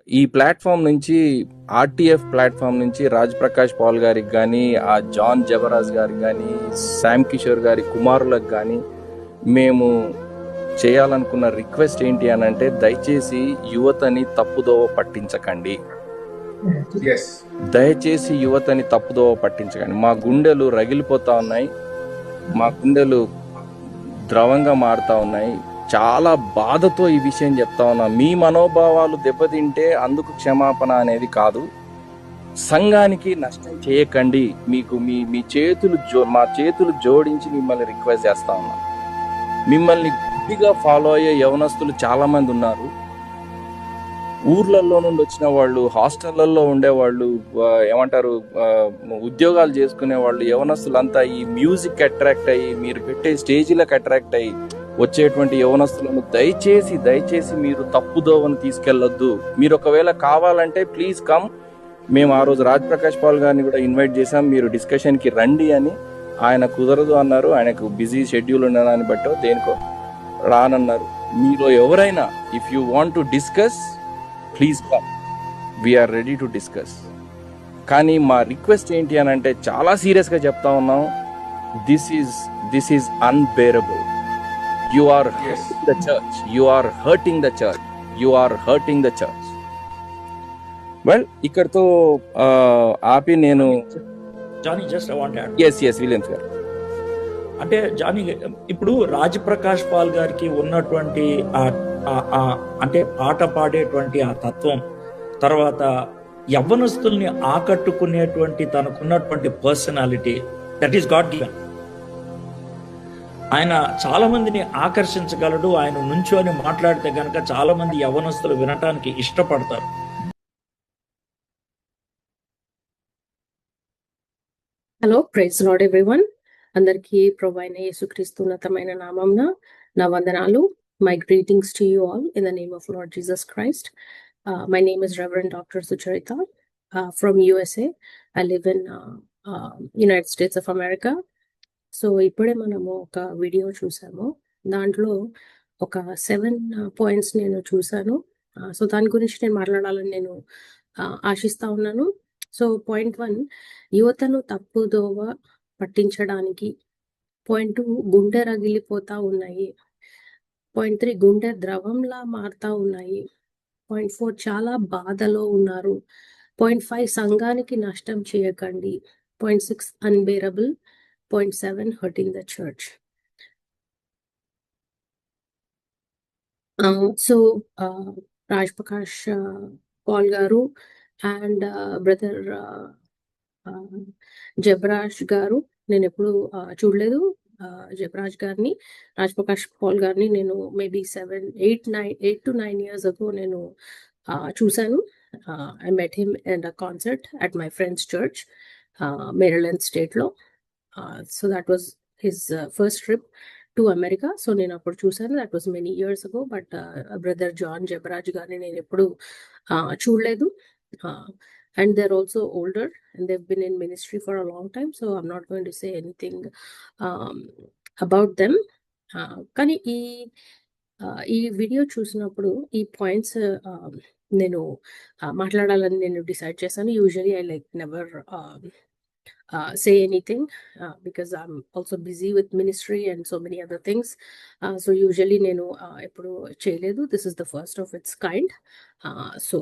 ఈ ప్లాట్ఫామ్ నుంచి RTF platform నుంచి రాజ్ ప్రకాష్ పాల్ గారికి కానీ, ఆ జాన్ జబరాజ్ గారికి కానీ, శామ్ కిషోర్ గారి కుమారులకు కానీ మేము చేయాలనుకున్న రిక్వెస్ట్ ఏంటి అని అంటే, దయచేసి యువతని తప్పుదోవ పట్టించకండి. దయచేసి యువతని తప్పుదోవ పట్టించకండి. మా గుండెలు రగిలిపోతా ఉన్నాయి, మా గుండెలు ద్రవంగా మారుతా ఉన్నాయి. చాలా బాధతో ఈ విషయం చెప్తా ఉన్నా. మీ మనోభావాలు దెబ్బతింటే అందుకు క్షమాపణ అనేది కాదు. సంఘానికి నష్టం చేయకండి. మీకు మీ మీ చేతులు మా చేతులు జోడించి మిమ్మల్ని రిక్వెస్ట్ చేస్తా ఉన్నా. మిమ్మల్ని గుడ్డిగా ఫాలో అయ్యే యవనస్తులు చాలా మంది ఉన్నారు. ఊర్లలో నుండి వచ్చిన వాళ్ళు, హాస్టళ్లలో ఉండేవాళ్ళు, ఏమంటారు, ఉద్యోగాలు చేసుకునే వాళ్ళు, యవనస్తులంతా ఈ మ్యూజిక్ అట్రాక్ట్ అయ్యి, మీరు పెట్టే స్టేజీలకు అట్రాక్ట్ అయ్యి వచ్చేటువంటి యవనస్తులను దయచేసి మీరు తప్పుదోవను తీసుకెళ్లొద్దు. మీరు ఒకవేళ కావాలంటే ప్లీజ్ కమ్. మేము ఆ రోజు రాజ్ ప్రకాష్ పాల్ గారిని కూడా ఇన్వైట్ చేశాం, మీరు డిస్కషన్కి రండి అని. ఆయన కుదరదు అన్నారు, ఆయనకు బిజీ షెడ్యూల్ ఉన్నదాన్ని బట్టో దేనికో రానన్నారు. మీలో ఎవరైనా if you want to discuss, please come, we're ready to discuss. కానీ మా రిక్వెస్ట్ ఏంటి అని అంటే, చాలా సీరియస్గా చెప్తా ఉన్నాం, this is unbearable. You are hurting the church, you are hurting the church, you are hurting the church. Well, ఇక్కడతో ఆపి నేను Johnny just I want add. S Williams గారు, అంటే జానీ, ఇప్పుడు రాజ్ ప్రకాష్ పాల్ గారికి ఉన్నటువంటి అంటే పాట పాడేటువంటి ఆ తత్వం, తర్వాత యవ్వనస్తుల్ని ఆకట్టుకునేటువంటి తనకున్నటువంటి personality, that is God given. ఆయన చాలా మందిని ఆకర్షించగలడు. ఆయన నుంచోని మాట్లాడితే గనక చాలా మంది యవ్వనస్తులు వినటానికి ఇష్టపడతారు. Hello, praise lord everyone. అందరికీ ప్రభు అయిన యేసుక్రీస్తు ఉన్నతమైన నామమున నా వందనాలు. My greetings to you all in the name of Lord Jesus Christ. My name is Reverend Dr. Sucharita from USA. I live in United States of America. So ఇప్పుడే మనము ఒక వీడియో చూసాము. దాంట్లో ఒక 7 points నేను చూసాను. సో దాని గురించి నేను మాట్లాడాలని నేను ఆశిస్తా ఉన్నాను. సో పాయింట్ 1, యువతను తప్పుదోవ పట్టించడానికి. పాయింట్ 2, గుండె రగిలిపోతా ఉన్నాయి. పాయింట్ 3, గుండె ద్రవంలా మారుతా ఉన్నాయి. పాయింట్ 4, చాలా బాధలో ఉన్నారు. పాయింట్ 5, సంఘానికి నష్టం చేయకండి. Point 6, unbearable. Point 7, hurting the church. So Raj Prakash Paul గారు అండ్ బ్రదర్ జబరాజ్ గారు, నేను ఎప్పుడు చూడలేదు. జబరాజ్ గారిని, రాజ్ ప్రకాష్ పాల్ గారిని నేను మేబీ 8 to 9 years ago నేను చూశాను. I met him in a concert at my friend's church, Maryland స్టేట్లో. So that was his first trip to America. So నేను అప్పుడు చూశాను. That was many years ago. But brother John Jabaraj గారిని నేను ఎప్పుడు చూడలేదు. And they're also older and they've been in ministry for a long time, so I'm not going to say anything about them. కానీ ఈ video చూసినప్పుడు ఈ points నేను మాట్లాడాలని నేను డిసైడ్ చేశాను. Usually I like never say anything because I'm also busy with ministry and so many other things. So usually నేను ఎప్పుడు చేయలేదు. This is the first of its kind. So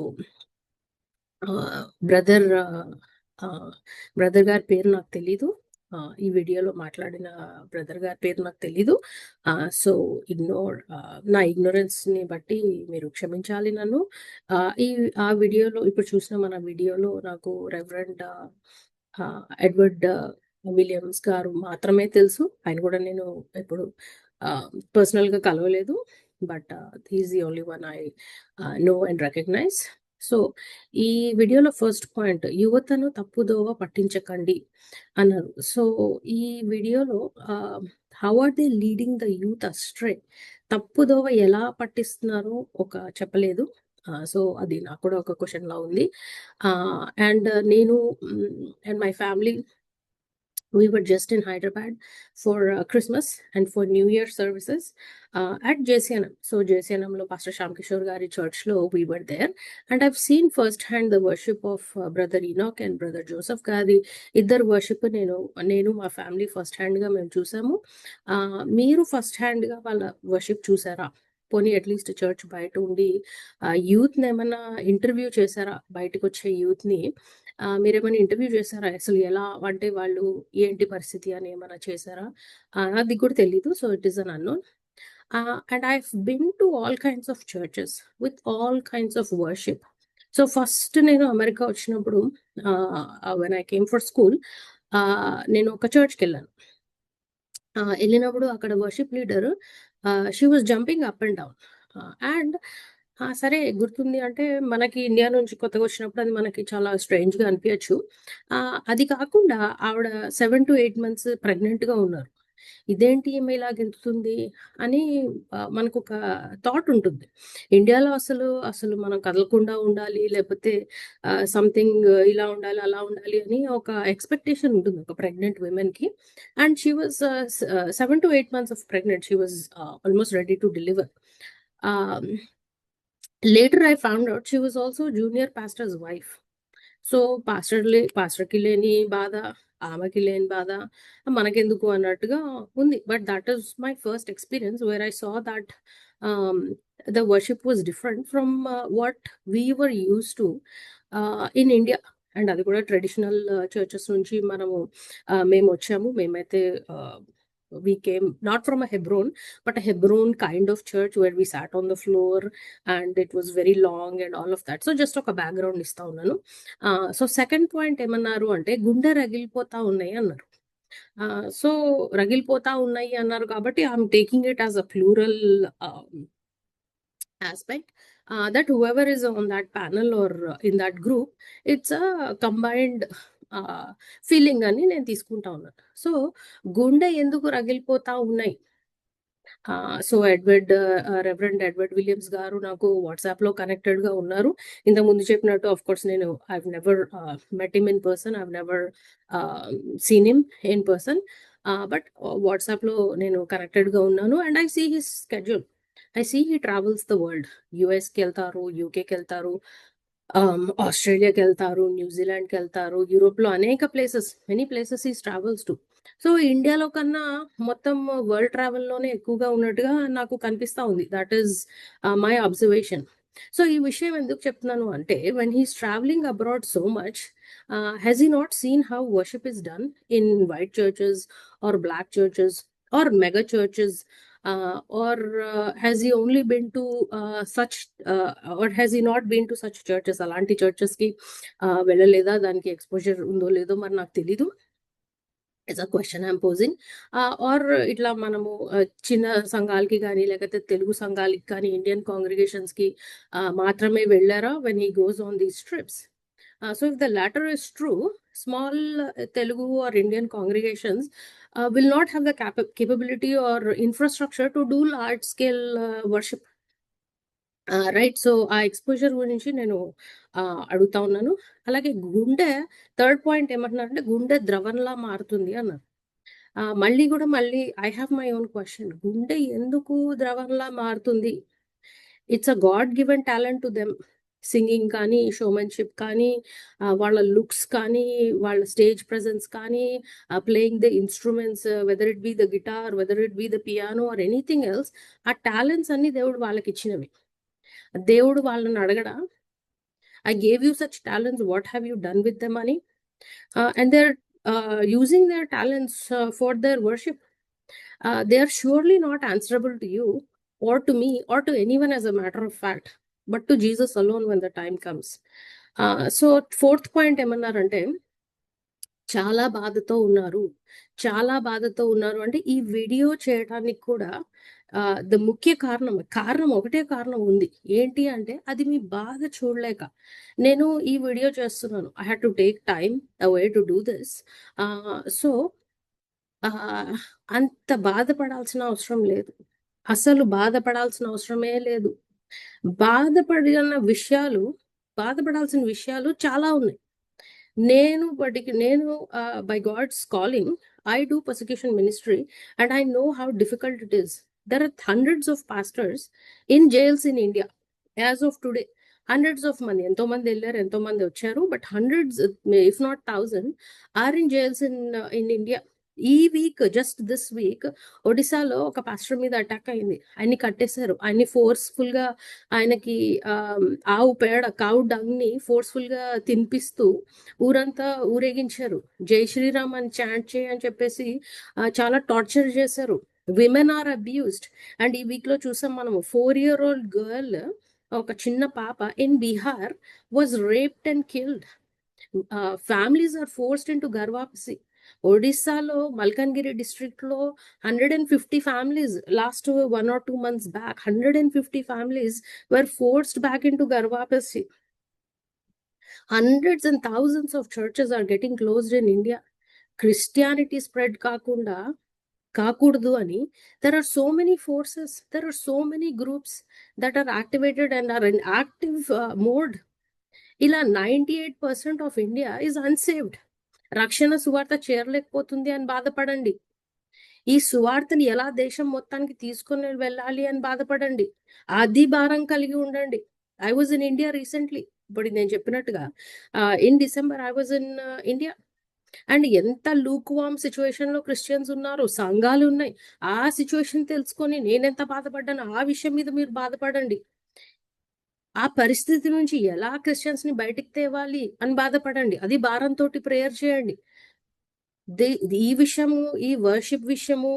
brother గారి పేరు నాకు తెలీదు. ఈ వీడియోలో మాట్లాడిన బ్రదర్ గారి పేరు నాకు తెలీదు. సో నా ఇగ్నోరెన్స్ని బట్టి మీరు క్షమించాలి నన్ను. ఆ వీడియోలో ఇప్పుడు చూసిన మన వీడియోలో నాకు రెవరెండ్ ఎడ్వర్డ్ విలియమ్స్ గారు మాత్రమే తెలుసు. ఆయన కూడా నేను ఎప్పుడు పర్సనల్గా కలవలేదు. But he is the only one I know and recognise. So ఈ వీడియోలో ఫస్ట్ పాయింట్, యువతను తప్పుదోవ పట్టించకండి అన్నారు. సో ఈ వీడియోలో how are they leading the youth astray, తప్పుదోవ ఎలా పట్టిస్తున్నారో చెప్పలేదు. సో అది నాకు కూడా ఒక క్వశ్చన్ లా ఉంది. అండ్ నేను and my family, we were just in Hyderabad for Christmas and for New Year services at JCNM. So JCNM lo Pastor Shyam Kishore Gari church lo we were there, and I've seen firsthand the worship of Brother Enoch and Brother Joseph Gari. ఇద్దరు worship నేను మా family first hand గా మేము చూసాము. మీరు first hand గా వాళ్ళ worship చూసారా? పోనీ అట్లీస్ట్ చర్చ్ బయట ఉండి యూత్ ని ఏమన్నా ఇంటర్వ్యూ చేశారా? బయటకు వచ్చే యూత్ ని మీరేమైనా ఇంటర్వ్యూ చేశారా? అసలు ఎలా అంటే వాళ్ళు ఏంటి పరిస్థితి అని ఏమైనా చేశారా? అది కూడా తెలీదు. So it is an unknown. And I been to all kinds of churches with all kinds of worship. So first నేను అమెరికా వచ్చినప్పుడు when I came for school నేను ఒక చర్చ్కి వెళ్ళాను. వెళ్ళినప్పుడు అక్కడ worship leader she was jumping up and down. And సరే గుర్తుంది అంటే మనకి ఇండియా నుంచి కొత్తగా వచ్చినప్పుడు అది మనకి చాలా స్ట్రేంజ్ గా అనిపించచ్చు. అది కాకుండా ఆవిడ 7 to 8 months ప్రెగ్నెంట్ గా ఉన్నారు. ఇదేంటి ఈమె ఇలా గెంతుతుంది అని మనకు ఒక థాట్ ఉంటుంది. ఇండియాలో అసలు మనం కదలకుండా ఉండాలి, లేకపోతే సంథింగ్ ఇలా ఉండాలి అలా ఉండాలి అని ఒక ఎక్స్పెక్టేషన్ ఉంటుంది ఒక ప్రెగ్నెంట్ విమెన్ కి. And she was 7 to 8 months of pregnant. She was almost ready to deliver. Later I found out she was also junior pastor's wife. సో పాస్టర్కి లేని బాధ, ఆమెకి లేని బాధ మనకెందుకు అన్నట్టుగా ఉంది. But that is my first experience where I saw that the worship was different from what we were used to in India. And అది కూడా ట్రెడిషనల్ చర్చెస్ నుంచి మేము వచ్చాము. మేమైతే we came not from a Hebron, but a Hebron kind of church where we sat on the floor and it was very long and all of that. So just ఒక background ఇస్తా ఉన్నాను. So second point ఏమన్నారు అంటే గుండె రగిలిపోతా ఉన్నాయి అన్నారు. So రగిలిపోతా ఉన్నాయి అన్నారు కాబట్టి I'm taking it as a plural aspect, that whoever is on that panel or in that group, it's a combined feeling అని నేను తీసుకుంటా ఉన్నాను. సో గుండె ఎందుకు రగిలిపోతా ఉన్నాయి? సో రెవరెండ్ ఎడ్వర్డ్ విలియమ్స్ గారు నాకు వాట్సాప్ లో కనెక్టెడ్ గా ఉన్నారు. ఇంతకు ముందు చెప్పినట్టు ఆఫ్ కోర్స్ నేను I never met him in person, I never seen him in person, but WhatsApp లో నేను కనెక్టెడ్ గా ఉన్నాను. And I see his schedule. I see he travels the world. యుఎస్కి వెళ్తారు, యూకేకి వెళ్తారు, ఆస్ట్రేలియాకి వెళ్తారు, న్యూజిలాండ్కి వెళ్తారు, యూరోప్ లో అనేక places, many places is travels to. So ఇండియాలో కన్నా మొత్తం వరల్డ్ ట్రావెల్ లోనే ఎక్కువగా ఉన్నట్టుగా నాకు కనిపిస్తా ఉంది. That is my observation. So ఈ విషయం ఎందుకు చెప్తున్నాను అంటే when he's travelling abroad so much, has he not seen how worship is done in white churches or black churches or mega churches? Or has he only been to such or has he not been to such churches? అలాంటి churches కి వెళ్ళలేదా? దానికి exposure ఉందో లేదో మరి నాకు తెలీదు. It's a question I'm posing. Or ఇట్లా మనము చిన్న సంఘాలకి కానీ లేకపోతే తెలుగు సంఘాలకి కానీ ఇండియన్ కాంగ్రిగేషన్స్ కి మాత్రమే వెళ్ళారా when he goes on these trips? So if the latter is true, small Telugu or Indian congregations will not have the capability or infrastructure to do large scale worship. Right. So ఆ exposure గురించి నేను అడుగుతా ఉన్నాను. అలాగే గుండె third point ఏమంటున్నారంటే గుండె ద్రవంలా మారుతుంది అన్నారు. మళ్ళీ I have my own question. గుండె ఎందుకు ద్రవంలా మారుతుంది? It's a God given talent to them. Singing కానీ, షోమెన్షిప్ కానీ, వాళ్ళ లుక్స్ కానీ, వాళ్ళ స్టేజ్ ప్రెజెన్స్ కానీ, playing the instruments, whether it be the guitar, whether it be the piano or anything else, ఆ టాలెంట్స్ అన్ని దేవుడు వాళ్ళకి ఇచ్చినవి. దేవుడు వాళ్ళని అడగడా, I gave you such talents, what have you done with them అని? And they are using their talents for their worship. They are surely not answerable to you or to me or to anyone as a matter of fact, but to Jesus alone when the time comes. So fourth point ఏమన్నారంటే చాలా బాధతో ఉన్నారు అంటే ఈ video చేయడానికి కూడా the ముఖ్య కారణం ఒకటే కారణం ఉంది. ఏంటి అంటే అది మీ బాధ చూడలేక నేను ఈ వీడియో చేస్తున్నాను. I had to take time away to do this. So అంత బాధపడాల్సిన అవసరం లేదు. అసలు బాధపడాల్సిన అవసరమే లేదు. బాధపడాల్సిన విషయాలు చాలా ఉన్నాయి. నేను by God's calling I do persecution ministry and I know how difficult it is. There are hundreds of pastors in jails in India as of today. Hundreds of మంది, ఎంతో మంది వెళ్ళారు, ఎంతో మంది వచ్చారు, but hundreds if not 1000 are in jails in India. ఈ week, just this week, ఒడిశాలో ఒక పాస్టర్ మీద అటాక్ అయింది. ఆయన్ని కట్టేశారు. ఆయన్ని ఫోర్స్ఫుల్ గా ఆయనకి ఆవు పేడ, కావు డంగ్ ని ఫోర్స్ఫుల్ గా తినిపిస్తూ ఊరంతా ఊరేగించారు. జై శ్రీరామ్ అని చాంట్ చేయని చెప్పేసి చాలా టార్చర్ చేశారు. Women are abused. అండ్ ఈ వీక్ లో చూసాం మనము 4-year-old గర్ల్, ఒక చిన్న పాప in Bihar was raped and killed. Families are forced in to ghar wapsi. ఒడిస్సాలో మల్కన్గిరి డిస్ట్రిక్ట్ లో 150 families last 1 or 2 months back, 150 families were forced back into Garvapasi. Hundreds and thousands of churches are getting closed in India. Christianity spread కాకూడదు అని there are so many forces, there are so many groups that are activated and are in active mode. ఇలా 98% of India is unsaved. రక్షణ సువార్త చేరలేకపోతుంది అని బాధపడండి. ఈ సువార్తని ఎలా దేశం మొత్తానికి తీసుకొని వెళ్ళాలి అని బాధపడండి. అది భారం కలిగి ఉండండి. I was in India recently. ఇప్పుడు నేను చెప్పినట్టుగా in December I was in India. And ఎంత లూక్ వామ్ సిచ్యువేషన్ లో క్రిస్టియన్స్ ఉన్నారు, సంఘాలు ఉన్నాయి. ఆ సిచ్యువేషన్ తెలుసుకొని నేనెంత బాధపడ్డాను, ఆ విషయం మీద మీరు బాధపడండి. ఆ పరిస్థితి నుంచి ఎలా క్రిస్టియన్స్ ని బయటికి తేవాలి అని బాధపడండి. అది భారంతో ప్రేయర్ చేయండి. ఈ విషయము, ఈ వర్షిప్ విషయము,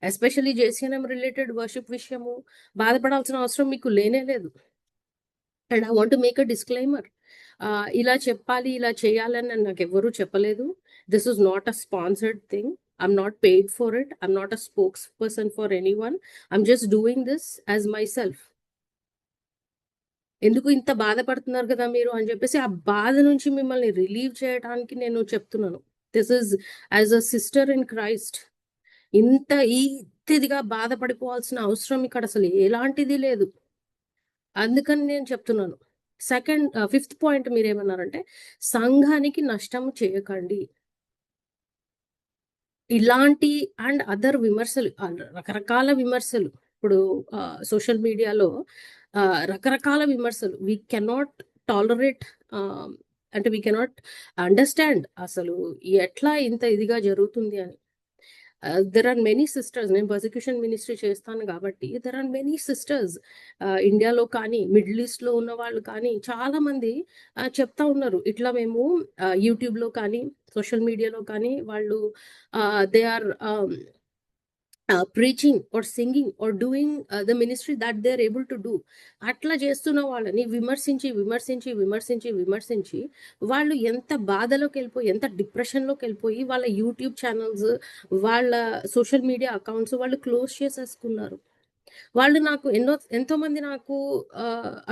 ఎస్పెషల్లీ జేసీఎన్ఎం రిలేటెడ్ వర్షిప్ విషయము బాధపడాల్సిన అవసరం మీకు లేనే లేదు. And I want make a disclaimer. ఇలా చెప్పాలి, ఇలా చేయాలని నాకు ఎవరూ చెప్పలేదు. This is not a sponsored thing. I'm not paid for it. I'm not a spokes person for any one. I'm just doing this as my self. ఎందుకు ఇంత బాధపడుతున్నారు కదా మీరు అని చెప్పేసి ఆ బాధ నుంచి మిమ్మల్ని రిలీవ్ చేయడానికి నేను చెప్తున్నాను. This is as a sister in Christ. ఇంత ఈతిగా బాధపడిపోవాల్సిన అవసరం ఇక్కడ అసలు ఎలాంటిది లేదు. అందుకని నేను చెప్తున్నాను. ఫిఫ్త్ పాయింట్ మీరేమన్నారంటే సంఘానికి నష్టం చేయకండి. ఇలాంటి అండ్ అదర్ విమర్శలు, రకరకాల విమర్శలు ఇప్పుడు సోషల్ మీడియాలో రకరకాల విమర్శలు. వీ కెనాట్ టాలరేట్, అంటే వీ కెనాట్ అండర్స్టాండ్ అసలు ఎట్లా ఇంత ఇదిగా జరుగుతుంది అని. దెర్ ఆర్ మెనీ సిస్టర్స్, నేను పర్సిక్యూషన్ మినిస్ట్రీ చేస్తాను కాబట్టి దెర్ ఆర్ మెనీ సిస్టర్స్ ఇండియాలో కానీ మిడిల్ ఈస్ట్ లో ఉన్న వాళ్ళు కానీ చాలా మంది చెప్తా ఉన్నారు. ఇట్లా మేము యూట్యూబ్ లో కానీ సోషల్ మీడియాలో కానీ వాళ్ళు they are preaching or singing or doing the ministry that they are able to do. అట్లా చేస్తున్న వాళ్ళని విమర్శించి విమర్శించి విమర్శించి విమర్శించి వాళ్ళు ఎంత బాధలోకి వెళ్ళిపోయి, ఎంత డిప్రెషన్లోకి వెళ్ళిపోయి వాళ్ళ యూట్యూబ్ ఛానల్స్, వాళ్ళ సోషల్ మీడియా అకౌంట్స్ వాళ్ళు క్లోజ్ చేసేసుకున్నారు. వాళ్ళు నాకు ఎంతో మంది నాకు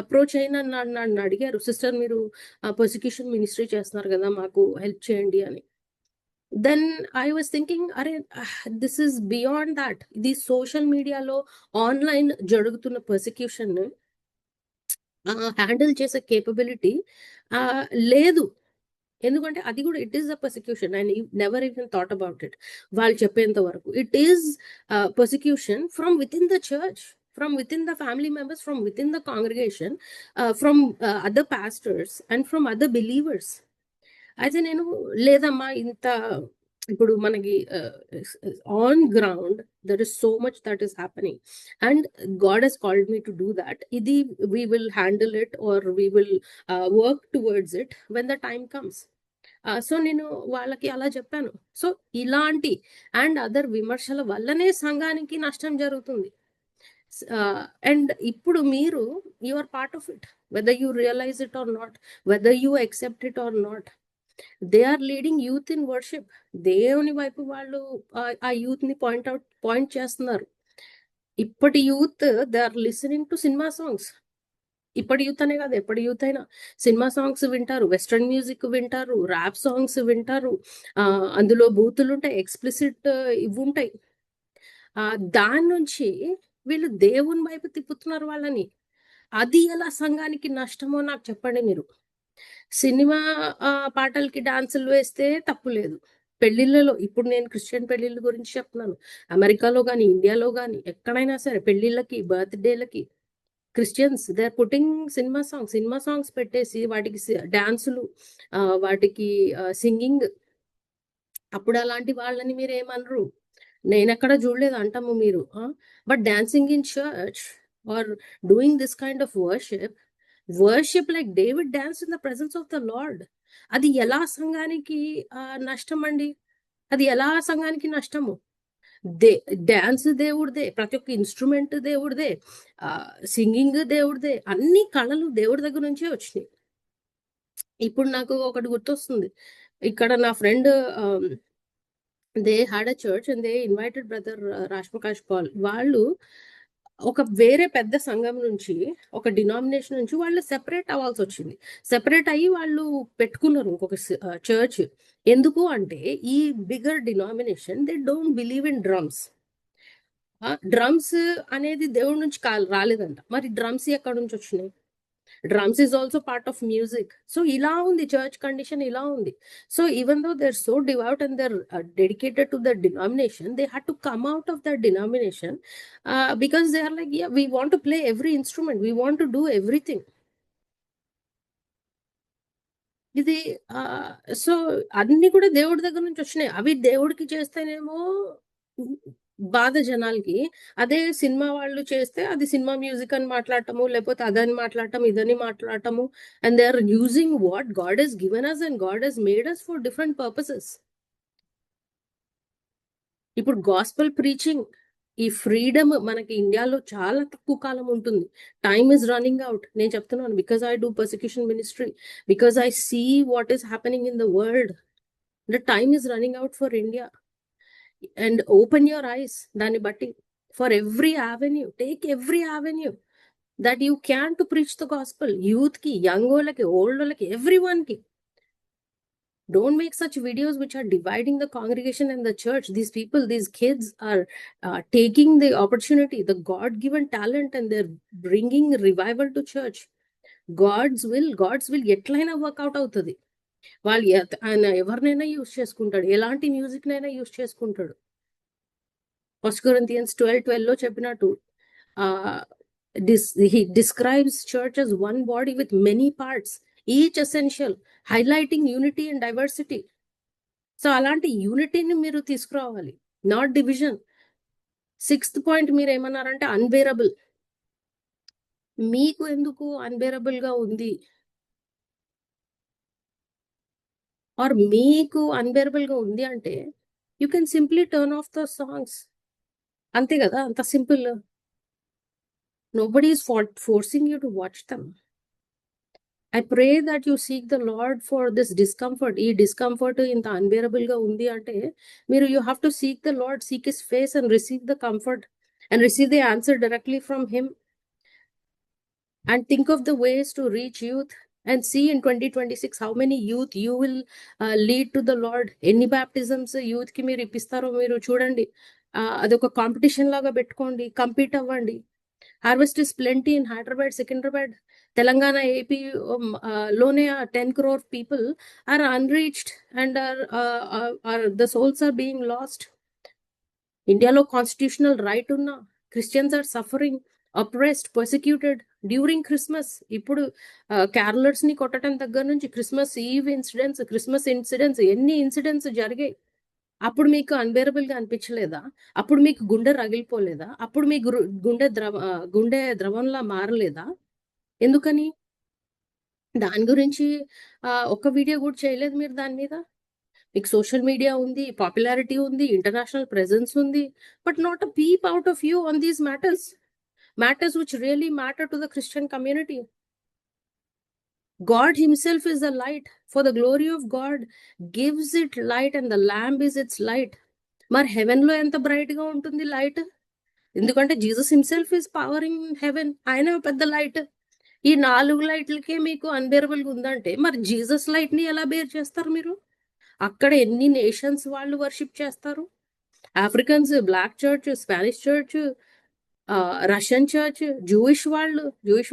అప్రోచ్ అయిన నన్ను అడిగారు, సిస్టర్ మీరు పర్సిక్యూషన్ మినిస్ట్రీ చేస్తున్నారు కదా, మాకు హెల్ప్ చేయండి అని. దెన్ ఐ వాజ్ థింకింగ్, అరే దిస్ ఇస్ బియాండ్ దాట్. ఇది సోషల్ మీడియాలో ఆన్లైన్ జరుగుతున్న పర్సిక్యూషన్ హ్యాండిల్ చేసే కేపబిలిటీ లేదు. ఎందుకంటే అది కూడా it is a persecution. And never even thought about it. వాళ్ళు చెప్పేంత వరకు it is persecution from with in the church, from within the family members, from within the congregation, from other pastors and from other believers. అయితే నేను లేదమ్మా, ఇంత ఇప్పుడు మనకి on ground there is so much that is happening and God he's called me to do that. ఇది we will handle it or we will work towards it when the time comes. So నేను వాళ్ళకి అలా చెప్పాను. So ఇలాంటి and other విమర్శల వల్లనే సంఘానికి నష్టం జరుగుతుంది. అండ్ ఇప్పుడు మీరు you are part of it, whether you realize it or not, whether you accept it or not. They are leading youth in worship. దేవుని వైపు వాళ్ళు ఆ యూత్ ని పాయింట్ చేస్తున్నారు. ఇప్పటి youth they are listening to cinema songs. ఇప్పటి youth అనే కాదు, ఎప్పటి యూత్ అయినా సినిమా సాంగ్స్ వింటారు, వెస్ట్రన్ మ్యూజిక్ వింటారు, ర్యాప్ సాంగ్స్ వింటారు. అందులో బూతులు ఉంటాయి, ఎక్స్ప్లిసిట్ ఇవి ఉంటాయి. దాని నుంచి వీళ్ళు దేవుని వైపు తిప్పుతున్నారు వాళ్ళని. అది ఎలా సంఘానికి నష్టమో నాకు చెప్పండి మీరు. సినిమా పాటలకి డాన్సులు వేస్తే తప్పు లేదు. పెళ్ళిళ్ళలో ఇప్పుడు నేను క్రిస్టియన్ పెళ్ళిళ్ళ గురించి చెప్తున్నాను. అమెరికాలో గాని, ఇండియాలో గాని ఎక్కడైనా సరే పెళ్ళిళ్ళకి, బర్త్‌డేలకి Christians they are putting cinema songs పెట్టేసి వాటికి డాన్సులు, వాటికి సింగింగ్. అప్పుడు అలాంటి వాళ్ళని మీరేమనరు. నేనెక్కడ చూడలేదు అంటాము మీరు. But dancing in church or doing this kind of worship like David dance in the presence of the Lord. అది ఎలా సంఘానికి నష్టం అండి? అది ఎలా సంఘానికి నష్టము? దే డాన్స్ దేవుడిదే, ప్రతి ఒక్క ఇన్స్ట్రుమెంట్ దేవుడిదే, సింగింగ్ దేవుడిదే, అన్ని కళలు దేవుడి దగ్గర నుంచే వచ్చినాయి. ఇప్పుడు నాకు ఒకటి గుర్తొస్తుంది. ఇక్కడ నా friend they had a church and they invited brother Raj Prakash Paul. వాళ్ళు ఒక వేరే పెద్ద సంఘం నుంచి, ఒక డినామినేషన్ నుంచి వాళ్ళు సెపరేట్ అవ్వాల్సి వచ్చింది. సెపరేట్ అయ్యి వాళ్ళు పెట్టుకున్నారు ఇంకొక చర్చ్. ఎందుకు అంటే ఈ bigger denomination they don't believe in drums. Drums అనేది దేవుడి నుంచి రాలేదంట. మరి డ్రమ్స్ ఎక్కడి నుంచి వచ్చినాయి? Drums is also part of music. So ఇలా ఉంది చర్చ్ కండిషన్, ఇలా ఉంది. So even though they are so devout and they are dedicated to the denomination, they had to come out of the denomination because they are like, yeah, we want to play every instrument, we want to do everything. ఇది so అన్ని కూడా దేవుడి దగ్గర నుంచి వచ్చినాయి. అవి దేవుడికి చేస్తేనేమో బాధ జనాలకి. అదే సినిమా వాళ్ళు చేస్తే అది సినిమా మ్యూజిక్ అని మాట్లాడటము, లేకపోతే అదని మాట్లాడటం, ఇదని మాట్లాడటము. And they are using what God he's given us and God he's made us for different purposes. ఇప్పుడు గాస్పల్ ప్రీచింగ్, ఈ ఫ్రీడమ్ మనకి ఇండియాలో చాలా తక్కువ కాలం ఉంటుంది. Time is running out. నేను చెప్తున్నాను because I do persecution ministry, because I see what is happening in the world. The time is running out for India. And open your eyes. దాన్ని బట్టి for every avenue, take every avenue that you can to preach the gospel. Youth కి, young వాళ్ళకి, old వాళ్ళకి, every one కి. Don't make such videos which are dividing the congregation and the church. These people, these kids are taking the opportunity, the God-given talent, and they're bringing revival to church. God's will ఎట్లయినా work out అవుతుంది. వాళ్ళు ఆయన ఎవరినైనా use చేసుకుంటాడు, ఎలాంటి music నైనా use చేసుకుంటాడు. 1 Corinthians 12:12 లో చెప్పినట్టు he describes church as one body with many parts, each essential, highlighting unity and diversity. So అలాంటి యూనిటీని మీరు తీసుకురావాలి, నాట్ డివిజన్. 6th పాయింట్ మీరు ఏమన్నారంటే అన్బేరబుల్. మీకు ఎందుకు అన్బేరబుల్ గా ఉంది, ఆర్ మీకు అన్బేరబుల్ గా ఉంది అంటే you can simply turn off the songs. అంతే కదా, అంత simple. Nobody is forcing you to watch dum. I pray that you seek the Lord for this discomfort. ఈ డిస్కంఫర్ట్ ఇంత అన్బేరబుల్ గా ఉంది అంటే మీరు you have to seek the Lord, seek his face and receive the comfort and receive the answer directly from him. And think of the ways to reach youth and see in 2026 how many youth you will lead to the Lord. ఎన్ని baptisms youth కి మీరు ఇప్పిస్తారో మీరు చూడండి. అదొక competition లాగా పెట్టుకోండి, compete అవ్వండి. Harvest is plenty in Hyderabad, Secunderabad, Telangana, AP లోనే 10 crore people are unreached and are the souls are being lost. ఇండియాలో కాన్స్టిట్యూషనల్ రైట్ ఉన్న Christians are suffering, oppressed, persecuted during Christmas. ఇప్పుడు క్యారలర్స్ ని కొట్టడం దగ్గర నుంచి Christmas eve incidents, Christmas incidents, ఎన్ని incidents జరిగాయి. అప్పుడు మీకు అన్బేరబుల్ గా అనిపించలేదా? అప్పుడు మీకు గుండె రగిలిపోలేదా? అప్పుడు మీ గుండె ద్రవంలా మారలేదా? ఎందుకని? దాని గురించి ఒక్క వీడియో కూడా చేయలేదు మీరు దాని మీద. మీకు సోషల్ మీడియా ఉంది, పాపులారిటీ ఉంది, ఇంటర్నేషనల్ ప్రెజెన్స్ ఉంది, but not a peep out of you on these matters which really matter to the Christian community. God himself is the light. For the glory of God gives it light and the lamp is its light. మరి haven లో ఎంత bright గా ఉంటుంది light? ఎందుకంటే Jesus himself is power in heaven. ఆయన పెద్ద light. ఈ 4 లైట్లకే మీకు అన్బేరబుల్ గా ఉందంటే మరి జీసస్ లైట్ ని ఎలా బేర్ చేస్తారు మీరు? అక్కడ ఎన్ని నేషన్స్ వాళ్ళు వర్షిప్ చేస్తారు. Africans, black church, Spanish church, Russian church, Jewish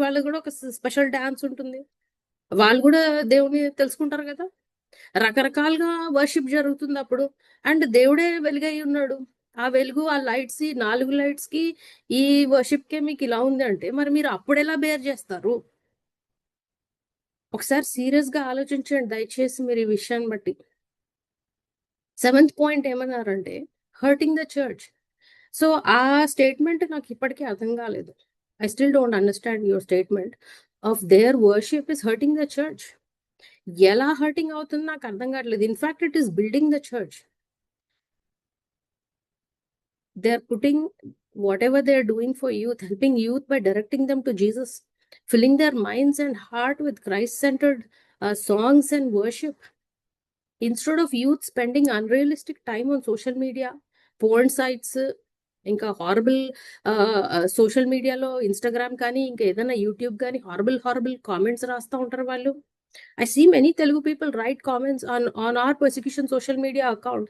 వాళ్ళు కూడా ఒక స్పెషల్ డాన్స్ ఉంటుంది. వాళ్ళు కూడా దేవుని తెలుసుకుంటారు కదా. రకరకాలుగా వర్షిప్ జరుగుతుంది అప్పుడు. అండ్ దేవుడే వెలుగై ఉన్నాడు. ఆ వెలుగు, ఆ లైట్స్, ఈ 4 లైట్స్ కి ఈ వర్షిప్ కే మీకు ఇలా ఉంది అంటే మరి మీరు అప్పుడెలా బేర్ చేస్తారు? ఒకసారి సీరియస్ గా ఆలోచించండి దయచేసి మీరు ఈ విషయాన్ని బట్టి. 7th పాయింట్ ఏమన్నారంటే హర్టింగ్ ద చర్చ్. సో ఆ స్టేట్మెంట్ నాకు ఇప్పటికీ అర్థం కాలేదు. I still don't understand your statement of their worship is hurting the church. ఎలా హర్టింగ్ అవుతుంది నాకు అర్థం కావట్లేదు. In fact it is building the church. They're putting whatever they're doing for youth, helping youth by directing them to Jesus, filling their minds and heart with Christ-centered songs and worship. Instead of youth spending unrealistic time on social media, porn sites, ఇంకా horrible social మీడియాలో Instagram కానీ ఇంకా ఏదైనా YouTube కానీ horrible comments రాస్తూ ఉంటారు వాళ్ళు. I see many Telugu people write comments on our persecution social media account.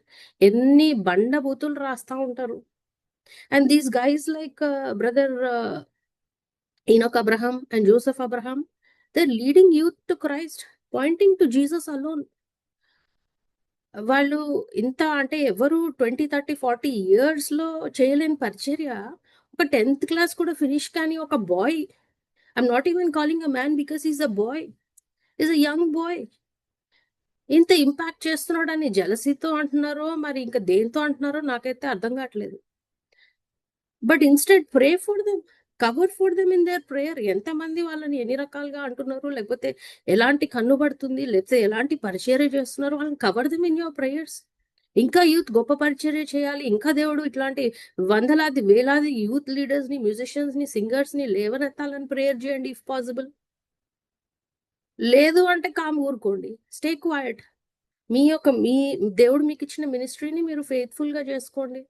ఎన్ని బండ బూతులు రాస్తా ఉంటారు. And these guys like brother Enoch Abraham and Joseph Abraham, they're leading youth to Christ, pointing to Jesus alone. వాళ్ళు ఇంత అంటే ఎవరు 20, 30, 40 years లో చేయలేని పరిచర్య ఒక 10th క్లాస్ కూడా ఫినిష్ కానీ ఒక boy, I'm not even calling a man because is a boy, is a young boy, ఇంత ఇంపాక్ట్ చేస్తున్నాడని జలసీతో అంటున్నారో మరి ఇంకా దేంతో అంటున్నారో నాకైతే అర్థం కావట్లేదు. But instead pray for them, cover for them in there prayer. ఎంతమంది వాళ్ళని ఎన్ని రకాలుగా అంటున్నారు, లేకపోతే ఎలాంటి కన్ను పడుతుంది, లేకపోతే ఎలాంటి పరిచర్య చేస్తున్నారు, వాళ్ళని cover them in your prayers. ఇంకా యూత్ గొప్ప పరిచర్య చేయాలి, ఇంకా దేవుడు ఇట్లాంటి వందలాది వేలాది యూత్ లీడర్స్ ని, మ్యూజిషియన్స్ ని, సింగర్స్ ని లేవనెత్తాలని ప్రేయర్ చేయండి ఇఫ్ పాసిబుల్. లేదు అంటే కామ్ ఊరుకోండి, స్టే క్వైట్. మీ దేవుడు మీకు ఇచ్చిన మినిస్ట్రీని మీరు ఫెయిత్ఫుల్ గా చేసుకోండి.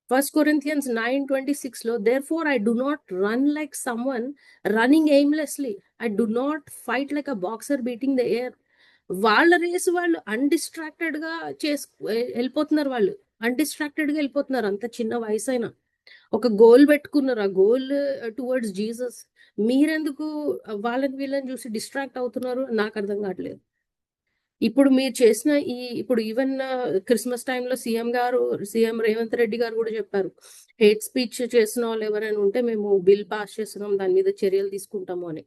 1 Corinthians 9:26 లో therefore I do not run like someone running aimlessly, I do not fight like a boxer beating the air. వాళ్ళ రేసు వాళ్ళు అన్డిస్ట్రాక్టెడ్ గా వెళ్ళిపోతున్నారు. వాళ్ళు అన్డిస్ట్రాక్టెడ్ గా వెళ్ళిపోతున్నారు. అంత చిన్న వయసు అయినా ఒక గోల్ పెట్టుకున్నారు, ఆ గోల్ టువర్డ్స్ జీసస్. మీరెందుకు వాళ్ళని వీళ్ళని చూసి డిస్ట్రాక్ట్ అవుతున్నారు నాకు అర్థం కావట్లేదు. ఇప్పుడు మీరు చేసిన ఇప్పుడు ఈవెన్ క్రిస్మస్ టైంలో సీఎం రేవంత్ రెడ్డి గారు కూడా చెప్పారు, హేట్ స్పీచ్ చేసిన వాళ్ళు ఎవరైనా ఉంటే మేము బిల్ పాస్ చేస్తున్నాం, దాని మీద చర్యలు తీసుకుంటాము అని.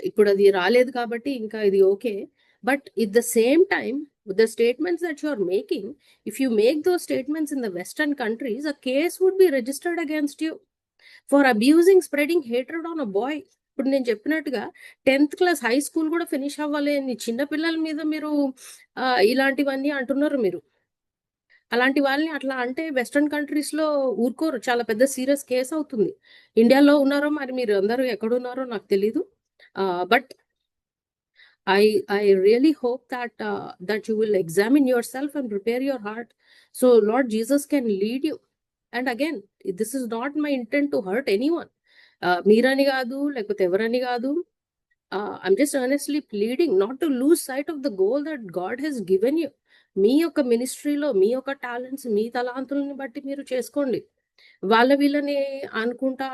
ఇప్పుడు అది రాలేదు కాబట్టి ఇంకా ఇది okay. But it the same time the statements that you are making, if you make those statements in the Western countries, a case would be registered against you for abusing, spreading hatred on a boy. ఇప్పుడు నేను చెప్పినట్టుగా 10th class high school కూడా finish అవ్వలేని చిన్న పిల్లల మీద మీరు ఇలాంటివన్నీ అంటున్నారు. మీరు అలాంటి వాళ్ళని అట్లా అంటే వెస్ట్రన్ కంట్రీస్ లో ఊరుకోరు, చాలా పెద్ద సీరియస్ కేసు అవుతుంది. ఇండియాలో ఉన్నారో మరి మీరు అందరూ ఎక్కడున్నారో నాకు తెలీదు. But I really hope that you will examine yourself and prepare your heart so Lord Jesus can lead you. And again, this is not my intent to hurt anyone. మీరని కాదు, లేకపోతే ఎవరని కాదు. I'm just earnestly pleading not to lose sight of the goal that God has given you. మీ యొక్క మినిస్ట్రీలో మీ యొక్క talents, మీ తలాంతులని బట్టి మీరు చేసుకోండి. వాళ్ళ వీళ్ళని అనుకుంటా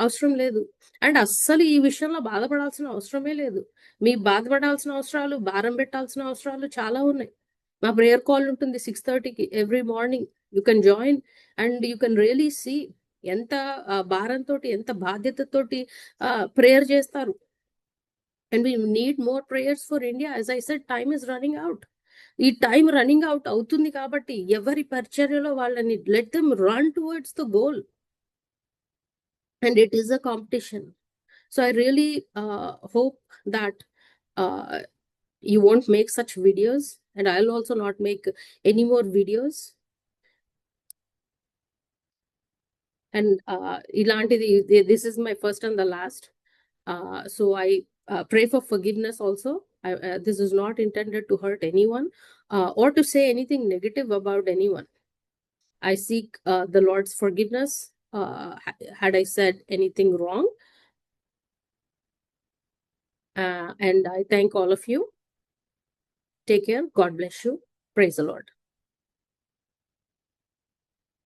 అవసరం లేదు. అండ్ అస్సలు ఈ విషయంలో బాధపడాల్సిన అవసరమే లేదు. మీ బాధపడాల్సిన అవసరాలు, భారం పెట్టాల్సిన అవసరాలు చాలా ఉన్నాయి. మా ప్రేయర్ కాల్ ఉంటుంది 6:30కి every morning. You can join and you can really see ఎంత భారంతో, ఎంత బాధ్యతతోటి ప్రేయర్ చేస్తారు. And we need more prayers for India. As I said, time is running out. ఈ టైం రన్నింగ్ అవుట్ అవుతుంది కాబట్టి ఎవరి పరిచర్యలో వాళ్ళని let them run towards the goal. And it is a competition. So I really hope that you won't make such videos, and I'll also not make any more videos. And this is my first and the last. So I pray for forgiveness also. This is not intended to hurt anyone or to say anything negative about anyone. I seek the Lord's forgiveness had I said anything wrong. And I thank all of you. Take care. God bless you. Praise the Lord.